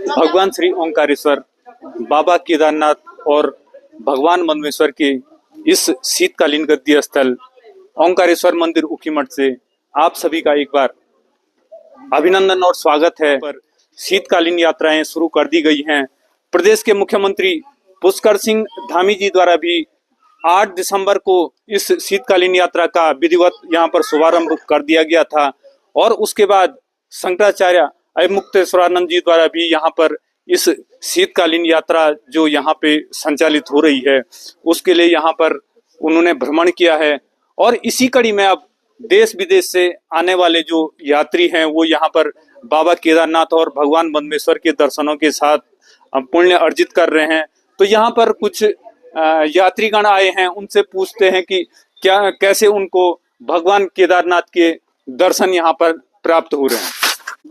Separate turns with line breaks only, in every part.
भगवान श्री ओंकारेश्वर, बाबा केदारनाथ और भगवान मदमेश्वर के इस शीतकालीन गद्दी स्थल ओंकारेश्वर मंदिर ऊखीमठ से आप सभी का एक बार अभिनंदन और स्वागत है। पर शीतकालीन यात्राएं शुरू कर दी गई हैं। प्रदेश के मुख्यमंत्री पुष्कर सिंह धामी जी द्वारा भी 8 दिसंबर को इस शीतकालीन यात्रा का विधिवत यहाँ पर शुभारंभ कर दिया गया था और उसके बाद शंकराचार्य मुक्तेश्वरानंद जी द्वारा भी यहाँ पर इस शीतकालीन यात्रा जो यहाँ पे संचालित हो रही है उसके लिए यहाँ पर उन्होंने भ्रमण किया है। और इसी कड़ी में अब देश विदेश से आने वाले जो यात्री हैं वो यहाँ पर बाबा केदारनाथ और भगवान मदमेश्वर के दर्शनों के साथ पुण्य अर्जित कर रहे हैं। तो यहाँ पर कुछ यात्रीगण आए हैं, उनसे पूछते हैं कि क्या कैसे उनको भगवान केदारनाथ के दर्शन यहाँ पर प्राप्त हो रहे हैं।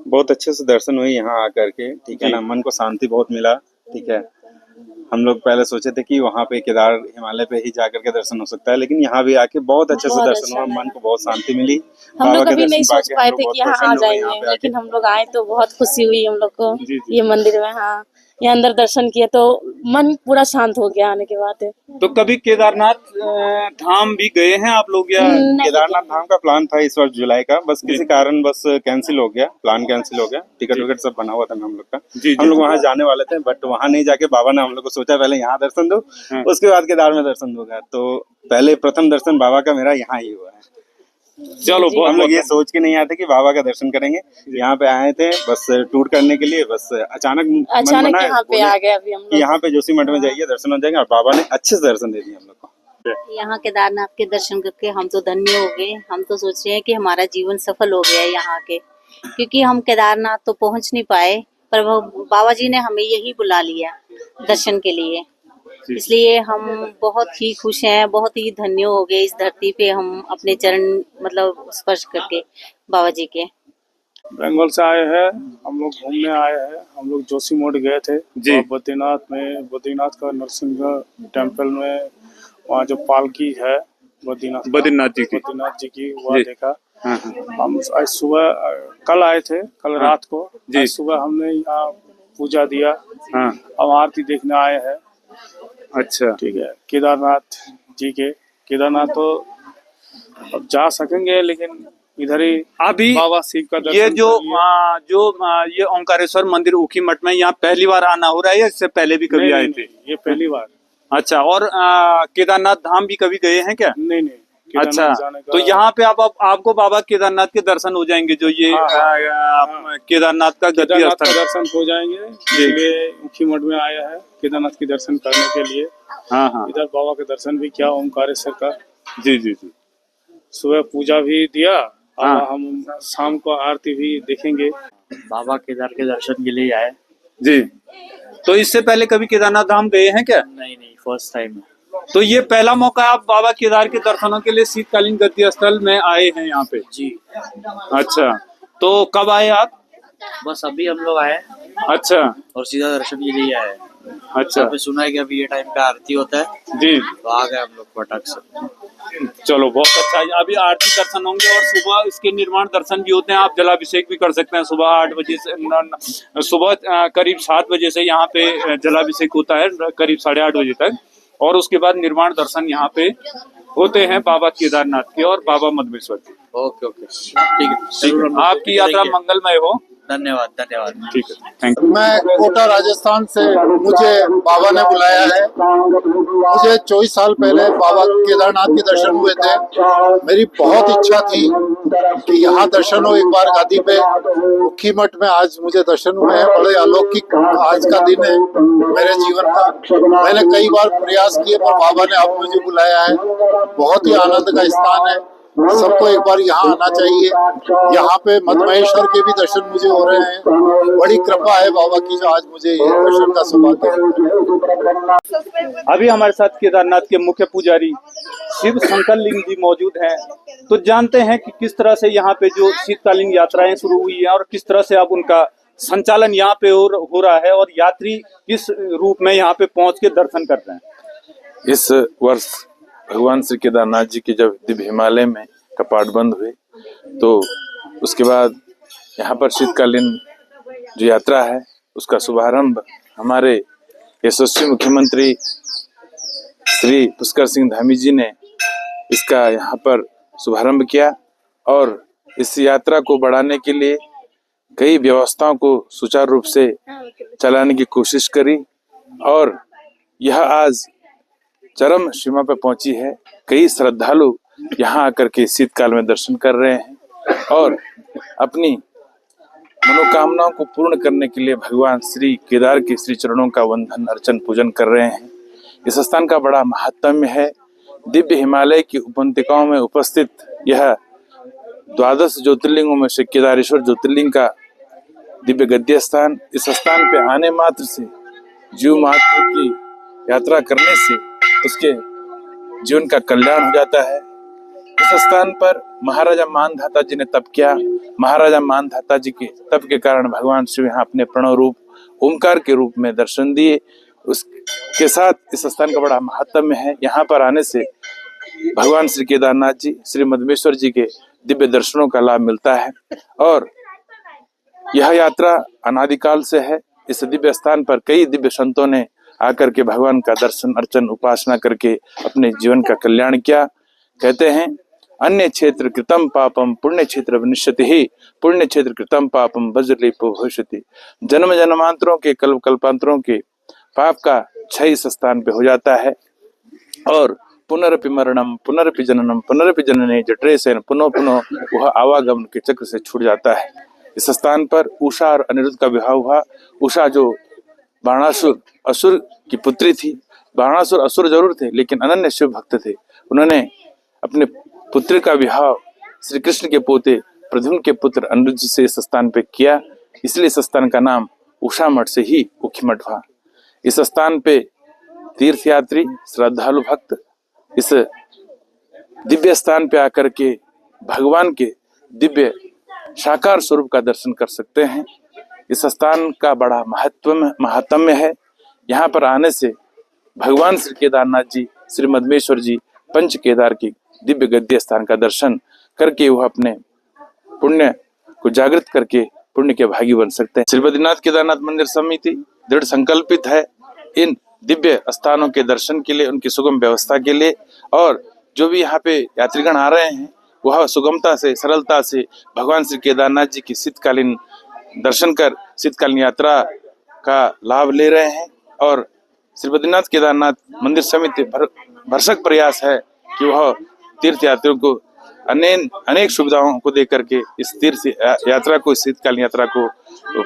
बहुत अच्छे से दर्शन हुए यहाँ आकर के, ठीक है ना। मन को शांति बहुत मिला, ठीक है। हम लोग पहले सोचे थे कि वहाँ पे केदार हिमालय पे ही जाकर के दर्शन हो सकता है, लेकिन यहाँ भी आके बहुत अच्छे से दर्शन हुआ, मन को बहुत शांति मिली।
हम लोग कभी नहीं सोच पाए थे कि यहाँ आ जाएंगे, लेकिन हम लोग आए तो बहुत खुशी हुई हम लोग को ये मंदिर में। हाँ, यहाँ अंदर दर्शन किया तो मन पूरा शांत हो गया आने के बाद।
तो कभी केदारनाथ धाम भी गए हैं आप लोग या?
केदारनाथ धाम का प्लान था इस वर्ष जुलाई का, बस किसी कारण बस कैंसिल हो गया, प्लान कैंसिल हो गया। टिकट विकट सब बना हुआ था हम लोग का, हम लोग वहाँ जाने वाले थे, बट वहाँ नहीं जाके बाबा ने हम लोग को सोचा पहले यहाँ दर्शन दो, उसके बाद केदार में दर्शन होगा। तो पहले प्रथम दर्शन बाबा का मेरा यहाँ ही हुआ है।
चलो,
हम लोग ये सोच के नहीं आए थे कि बाबा का दर्शन करेंगे, यहाँ पे आए थे बस टूर करने के लिए, बस अचानक
यहाँ पे आ गए। अभी हम लोग
यहाँ पे जोशीमठ में जाइए, दर्शन हो जाएंगे, और बाबा ने अच्छे से दर्शन दे दिए हम लोग को।
यहाँ केदारनाथ के दर्शन करके हम तो धन्य हो गए। हम तो सोच रहे हैं कि हमारा जीवन सफल हो गया है यहाँ के, क्योंकि हम केदारनाथ तो पहुँच नहीं पाए, पर वो बाबा जी ने हमें यही बुला लिया दर्शन के लिए। इसलिए हम बहुत ही खुश हैं, बहुत ही धन्य हो गए इस धरती पे हम अपने चरण मतलब स्पर्श करके बाबा जी के।
बंगाल से आए हैं हम लोग, घूमने आए हैं हम लोग। जोशीमठ गए थे जी, बद्रीनाथ में, बद्रीनाथ का नरसिंह टेम्पल में, वहाँ जो पालकी है बद्रीनाथ जी की वह देखा। हम आज सुबह कल आए थे, कल रात को, आज सुबह हमने यहाँ पूजा दिया। अब आरती देखने आए हैं।
अच्छा,
ठीक है। केदारनाथ जी के, केदारनाथ तो अब जा सकेंगे, लेकिन इधर ही
अभी
बाबा शिव का दर्शन।
ये ये ओंकारेश्वर मंदिर ऊखीमठ में यहाँ पहली बार आना हो रहा है या इससे पहले भी कभी आए थे?
ये पहली बार।
अच्छा, और केदारनाथ धाम भी कभी गए हैं क्या?
नहीं।
अच्छा, तो यहाँ पे आपको बाबा केदारनाथ के दर्शन हो जाएंगे, जो ये केदारनाथ का गद्दी स्थल
दर्शन हो जाएंगे। इसलिए ऊखीमठ में आया है केदारनाथ के दर्शन करने के लिए।
हाँ,
इधर बाबा के दर्शन भी किया, ओंकारेश्वर का।
जी।
सुबह पूजा भी दिया, और हम शाम को आरती भी देखेंगे।
बाबा केदार के दर्शन के लिए आए
जी। तो इससे पहले कभी केदारनाथ धाम गए हैं क्या?
नहीं, फर्स्ट टाइम।
तो ये पहला मौका आप बाबा केदार के दर्शनों के लिए शीतकालीन गद्दी स्थल में आए हैं यहाँ पे?
जी।
अच्छा, तो कब आए आप?
बस अभी हम लोग आए।
अच्छा,
और सीधा दर्शन के लिए आए।
अच्छा,
सुना है कि अभी ये टाइम पे आरती होता है
जी,
तो आ गए हम लोग फटाक से।
चलो, बहुत अच्छा है। अभी आरती दर्शन होंगे और सुबह इसके निर्माण दर्शन भी होते हैं। आप जलाभिषेक भी कर सकते हैं सुबह 8 बजे से, सुबह करीब 7 बजे से यहाँ पे जलाभिषेक होता है, करीब 8:30 बजे तक, और उसके बाद निर्माण दर्शन यहाँ पे होते हैं बाबा केदारनाथ के और बाबा मदमेश्वर के।
ओके, ठीक है।
आपकी यात्रा मंगलमय हो।
धन्यवाद।
ठीक है, थैंक यू।
मैं कोटा राजस्थान से, मुझे बाबा ने बुलाया है। मुझे 24 साल पहले बाबा केदारनाथ के दर्शन हुए थे। मेरी बहुत इच्छा थी कि यहाँ दर्शन हो एक बार गादी पे। ऊखीमठ में आज मुझे दर्शन हुए हैं। बड़े अलौकिक आज का दिन है मेरे जीवन का। मैंने कई बार प्रयास किए, पर बाबा ने अब मुझे बुलाया है। बहुत ही आनंद का स्थान है, सबको एक बार यहाँ आना चाहिए। यहाँ पे मदमेश्वर के भी दर्शन मुझे हो रहे हैं। बड़ी कृपा है बाबा की जो आज मुझे ये दर्शन का सौभाग्य है।
अभी हमारे साथ केदारनाथ के मुख्य पुजारी शिव शंकर लिंग जी मौजूद हैं। तो जानते हैं कि किस तरह से यहाँ पे जो शीतकालीन यात्राएं शुरू हुई है और किस तरह से अब उनका संचालन यहाँ पे हो रहा है और यात्री किस रूप में यहाँ पे पहुँच के दर्शन कर रहे हैं।
इस वर्ष भगवान श्री केदारनाथ जी के जब दिव्य हिमालय में कपाट बंद हुए तो उसके बाद यहाँ पर शीतकालीन जो यात्रा है उसका शुभारंभ हमारे यशस्वी मुख्यमंत्री श्री पुष्कर सिंह धामी जी ने इसका यहाँ पर शुभारंभ किया और इस यात्रा को बढ़ाने के लिए कई व्यवस्थाओं को सुचारू रूप से चलाने की कोशिश करी और यह आज चरम सीमा पर पहुंची है। कई श्रद्धालु यहाँ आकर के शीतकाल में दर्शन कर रहे हैं और अपनी मनोकामनाओं को पूर्ण करने के लिए भगवान श्री केदार के श्री चरणों का वंदन अर्चन पूजन कर रहे हैं। इस स्थान का बड़ा महात्म्य है। दिव्य हिमालय की उपत्यकाओं में उपस्थित यह 12 ज्योतिर्लिंगों में से केदारेश्वर ज्योतिर्लिंग का दिव्य गद्य स्थान। इस स्थान पे आने मात्र से जीव मात्र की यात्रा करने से उसके जीवन का कल्याण हो जाता है। इस स्थान पर महाराजा मानधाता जी ने तप किया। महाराजा मानधाता जी के तप के कारण भगवान शिव यहाँ अपने प्रणव रूप ओमकार के रूप में दर्शन दिए। उसके साथ इस स्थान का बड़ा महात्म्य है। यहाँ पर आने से भगवान श्री केदारनाथ जी श्री मधमेश्वर जी के दिव्य दर्शनों का लाभ मिलता है और यह यात्रा अनादिकाल से है। इस दिव्य स्थान पर कई दिव्य संतों ने आकर के भगवान का दर्शन अर्चन उपासना करके अपने जीवन का कल्याण किया। कहते हैं अन्य क्षेत्र कृतम पापम पुण्य क्षेत्र विनश्यति ही पुण्य क्षेत्र कृतम पापम वज्रलेपो भविष्यति। जन्म जन्मांतरों के कल्प कल्पांतरों के पाप का क्षय इस स्थान पे हो जाता है और पुनरपि मरणम पुनरपि जननम पुनरपि जनने जठरे से पुनः पुनः वह आवागमन के चक्र से छूट जाता है। इस स्थान पर उषा और अनिरुद्ध का विवाह हुआ। उषा जो बाणासुर असुर की पुत्री थी। बाणासुर असुर जरूर थे लेकिन अनन्य शिव भक्त थे। उन्होंने अपने पुत्र का विवाह श्री कृष्ण के पोते प्रद्युम्न के पुत्र अनिरुद्ध से इस स्थान पे किया। इसलिए इस स्थान का नाम उषा मठ से ही उखी मठ हुआ। इस स्थान पे तीर्थयात्री श्रद्धालु भक्त इस दिव्य स्थान पे आकर के भगवान के दिव्य साकार स्वरूप का दर्शन कर सकते हैं। इस स्थान का बड़ा महात्म्य है। यहाँ पर आने से भगवान श्री केदारनाथ जी श्री मधमेश्वर जी पंच केदार की दिव्य गद्य स्थान का दर्शन करके वह अपने पुण्य को जागृत करके पुण्य के भागी बन सकते हैं। श्री बद्रीनाथ केदारनाथ मंदिर समिति दृढ़ संकल्पित है इन दिव्य स्थानों के दर्शन के लिए, उनकी सुगम व्यवस्था के लिए और जो भी यहाँ पे यात्रीगण आ रहे हैं वह सुगमता से सरलता से भगवान श्री केदारनाथ जी की शीतकालीन दर्शन कर शीतकालीन यात्रा का लाभ ले रहे हैं। और श्री बद्रीनाथ केदारनाथ मंदिर समिति भरसक प्रयास है कि वह तीर्थ यात्रियों को अनेक सुविधाओं को दे करके इस तीर्थ यात्रा को शीतकालीन यात्रा को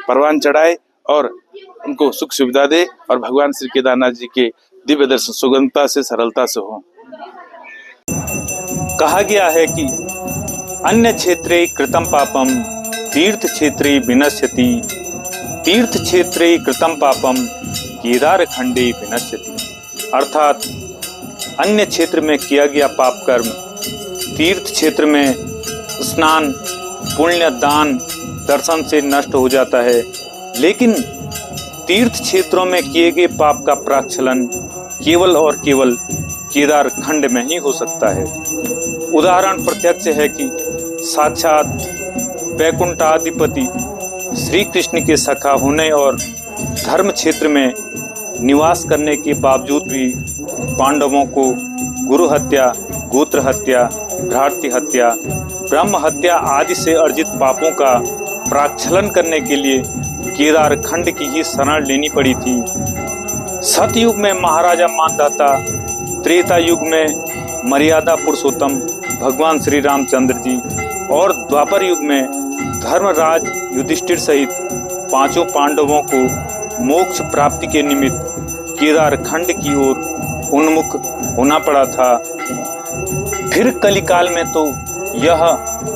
परवान चढ़ाए और उनको सुख सुविधा दे और भगवान श्री केदारनाथ जी के दिव्य दर्शन सुगमता से सरलता से हो।
कहा गया है कि अन्य क्षेत्रे कृतं पापम तीर्थ क्षेत्रे विनश्यति तीर्थ क्षेत्रे कृतं पापम केदार खंडे विनश्यति। अर्थात अन्य क्षेत्र में किया गया पाप कर्म तीर्थ क्षेत्र में स्नान पुण्य दान दर्शन से नष्ट हो जाता है, लेकिन तीर्थ क्षेत्रों में किए गए पाप का प्राक्षलन केवल और केवल केदार खंड में ही हो सकता है। उदाहरण प्रत्यक्ष है कि साक्षात वैकुंठाधिपति श्री कृष्ण के सखा होने और धर्म क्षेत्र में निवास करने के बावजूद भी पांडवों को गुरु हत्या, गोत्र हत्या, भ्रातृ हत्या, ब्रह्म हत्या आदि से अर्जित पापों का प्राक्षलन करने के लिए केदार खंड की ही शरण लेनी पड़ी थी। सतयुग में महाराजा मानधाता, त्रेता युग में मर्यादा पुरुषोत्तम भगवान श्री रामचंद्र जी और द्वापर युग में धर्मराज युधिष्ठिर सहित पांचों पांडवों को मोक्ष प्राप्ति के निमित्त केदार खंड की ओर उन्मुख होना पड़ा था। फिर कलिकाल में तो यह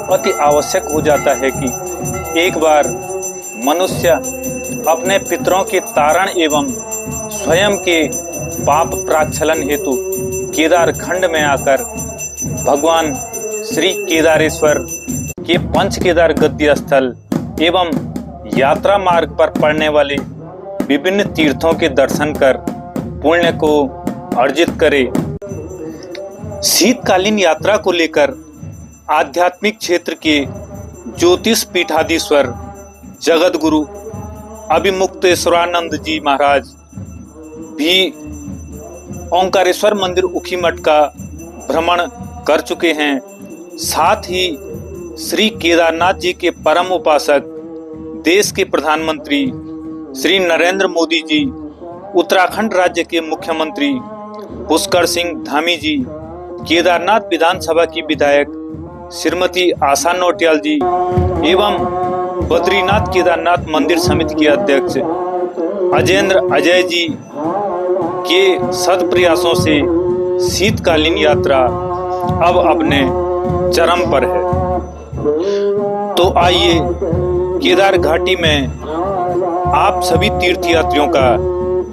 अति आवश्यक हो जाता है कि एक बार मनुष्य अपने पितरों के तारण एवं स्वयं के पाप प्राक्षलन हेतु केदार खंड में आकर भगवान श्री केदारेश्वर के पंच केदार गद्य स्थल एवं यात्रा मार्ग पर पड़ने वाले विभिन्न तीर्थों के दर्शन कर पुण्य को अर्जित करे। शीतकालीन यात्रा को लेकर आध्यात्मिक क्षेत्र के ज्योतिष पीठाधीश्वर जगत गुरु अभिमुक्तेश्वरानंद जी महाराज भी ओंकारेश्वर मंदिर ऊखीमठ का भ्रमण कर चुके हैं। साथ ही श्री केदारनाथ जी के परम उपासक देश के प्रधानमंत्री श्री नरेंद्र मोदी जी, उत्तराखंड राज्य के मुख्यमंत्री पुष्कर सिंह धामी जी, केदारनाथ विधानसभा की विधायक श्रीमती आशा नौटियाल जी एवं बद्रीनाथ केदारनाथ मंदिर समिति के अध्यक्ष अजेंद्र अजय जी के सद प्रयासों से शीतकालीन यात्रा अब अपने चरम पर है। तो आइए केदार घाटी में आप सभी तीर्थयात्रियों का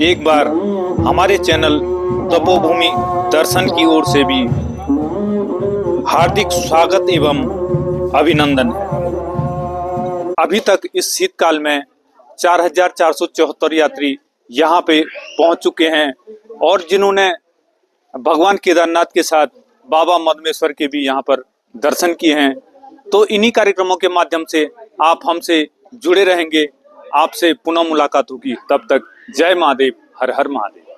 एक बार हमारे चैनल तपोभूमि दर्शन की ओर से भी हार्दिक स्वागत एवं अभिनंदन है। अभी तक इस शीतकाल में 4474 यात्री यहाँ पे पहुंच चुके हैं और जिन्होंने भगवान केदारनाथ के साथ बाबा मदमेश्वर के भी यहाँ पर दर्शन किए हैं। तो इन्हीं कार्यक्रमों के माध्यम से आप हमसे जुड़े रहेंगे, आपसे पुनः मुलाकात होगी। तब तक जय महादेव, हर हर महादेव।